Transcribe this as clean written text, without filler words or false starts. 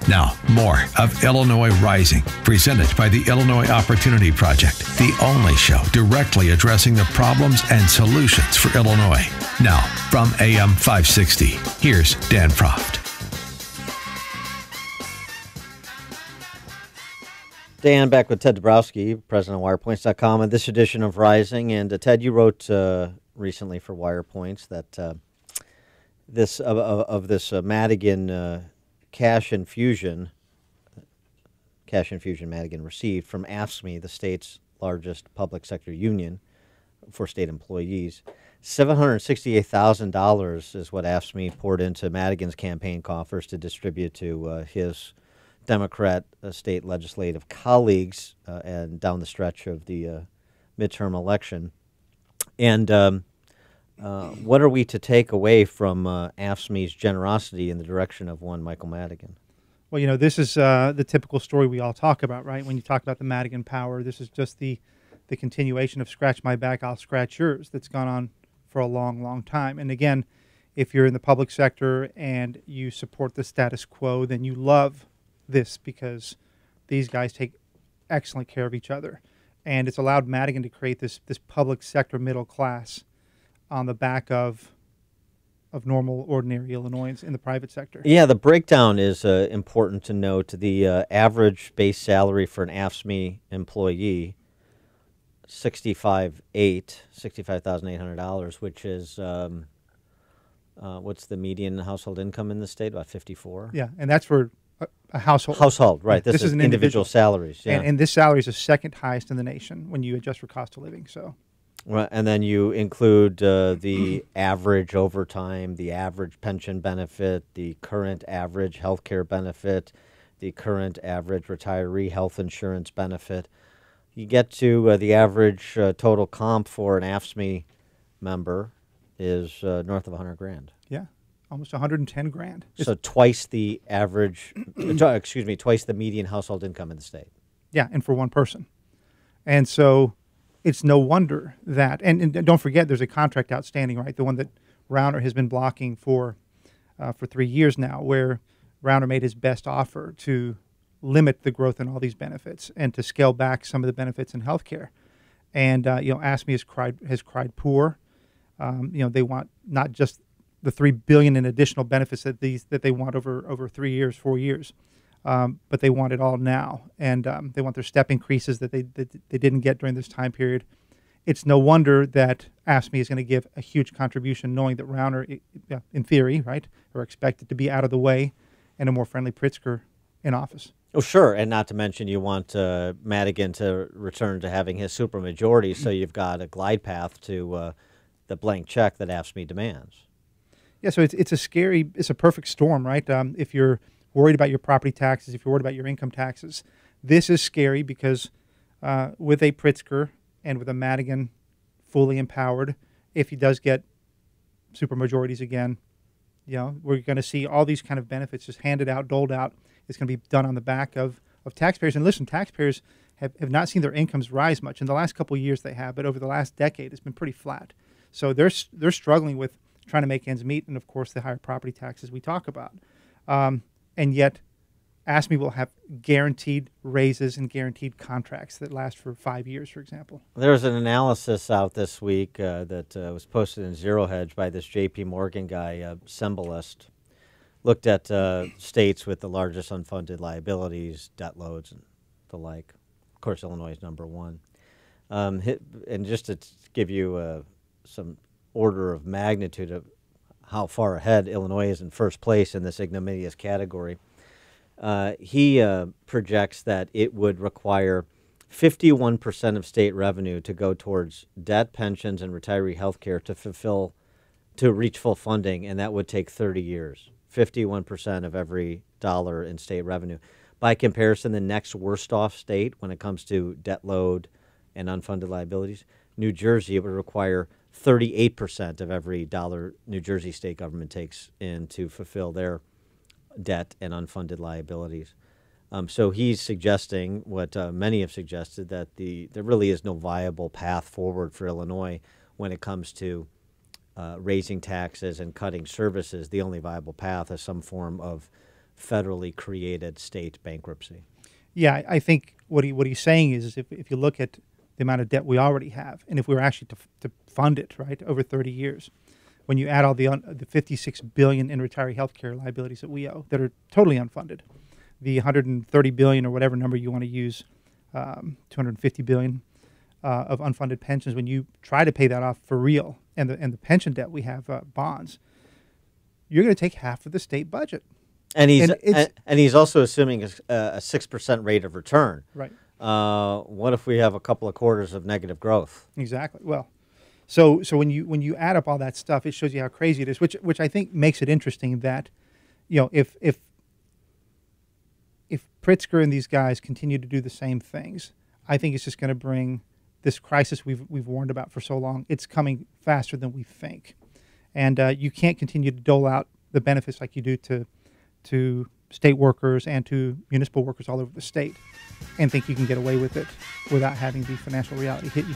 Now, more of Illinois Rising, presented by the Illinois Opportunity Project, the only show directly addressing the problems and solutions for Illinois. Now, from AM 560, here's Dan Proft. Dan, back with Ted Dabrowski, president of WirePoints.com, and this edition of Rising. And Ted, you wrote recently for WirePoints that this Madigan cash infusion Madigan received from AFSCME, the state's largest public sector union for state employees. $768,000 is what AFSCME poured into Madigan's campaign coffers to distribute to his Democrat state legislative colleagues and down the stretch of the midterm election. And what are we to take away from AFSCME's generosity in the direction of one Michael Madigan? Well, you know, this is the typical story we all talk about, right? When you talk about the Madigan power, this is just the continuation of scratch my back, I'll scratch yours that's gone on for a long, long time. And again, if you're in the public sector and you support the status quo, then you love this because these guys take excellent care of each other. And it's allowed Madigan to create this public sector middle class on the back of normal, ordinary Illinoisans in the private sector. Yeah, the breakdown is important to note. The average base salary for an AFSCME employee, $65,800, which is what's the median household income in the state? About 54. Yeah, and that's for a household. Household, right? Yeah, this is an individual salaries. Yeah, and this salary is the second highest in the nation when you adjust for cost of living. So. Right, and then you include the average overtime, the average pension benefit, the current average health care benefit, the current average retiree health insurance benefit. You get to the average total comp for an AFSCME member is north of $100,000. Yeah, almost $110,000. So twice the average, twice the median household income in the state. Yeah, and for one person. And so it's no wonder that, and don't forget, there's a contract outstanding, right? The one that Rauner has been blocking for 3 years now, where Rauner made his best offer to limit the growth in all these benefits and to scale back some of the benefits in healthcare. And AFSCME has cried poor. They want not just the $3 billion in additional benefits that they want over 3 years, 4 years. But they want it all now, and they want their step increases that they didn't get during this time period. It's no wonder that AFSCME is going to give a huge contribution, knowing that Rauner, in theory, right, are expected to be out of the way and a more friendly Pritzker in office. Oh, sure, and not to mention you want Madigan to return to having his supermajority, so you've got a glide path to the blank check that AFSCME demands. Yeah, so it's a perfect storm, right? If you're worried about your property taxes, if you're worried about your income taxes, this is scary because with a Pritzker and with a Madigan fully empowered, if he does get supermajorities again, we're going to see all these kind of benefits just handed out, doled out. It's going to be done on the back of taxpayers. And listen, taxpayers have not seen their incomes rise much. In the last couple of years they have, but over the last decade it's been pretty flat. So they're struggling with trying to make ends meet, and of course the higher property taxes we talk about. And yet, AFSCME will have guaranteed raises and guaranteed contracts that last for 5 years, for example. There's an analysis out this week that was posted in Zero Hedge by this J.P. Morgan guy, Symbolist. Looked at states with the largest unfunded liabilities, debt loads, and the like. Of course, Illinois is number one. And just to give you some order of magnitude of how far ahead Illinois is in first place in this ignominious category, he projects that it would require 51% of state revenue to go towards debt, pensions, and retiree health care to reach full funding, and that would take 30 years. 51% of every dollar in state revenue. By comparison, the next worst off state when it comes to debt load and unfunded liabilities, New Jersey, it would require 38% of every dollar New Jersey state government takes in to fulfill their debt and unfunded liabilities. So he's suggesting what many have suggested, that there really is no viable path forward for Illinois when it comes to raising taxes and cutting services. The only viable path is some form of federally created state bankruptcy. Yeah, I think what he's saying is if you look at the amount of debt we already have, and if we were actually to fund it, right, over 30 years, when you add all the $56 billion in retiree health care liabilities that we owe that are totally unfunded, the $130 billion or whatever number you want to use, $250 billion of unfunded pensions, when you try to pay that off for real, and the pension debt we have, bonds, you're going to take half of the state budget. And he's also assuming a 6% rate of return. Right. What if we have a couple of quarters of negative growth? Exactly. Well, so when you add up all that stuff, it shows you how crazy it is. Which I think makes it interesting that, if Pritzker and these guys continue to do the same things, I think it's just going to bring this crisis we've warned about for so long. It's coming faster than we think, and you can't continue to dole out the benefits like you do to state workers and to municipal workers all over the state and think you can get away with it without having the financial reality hit you.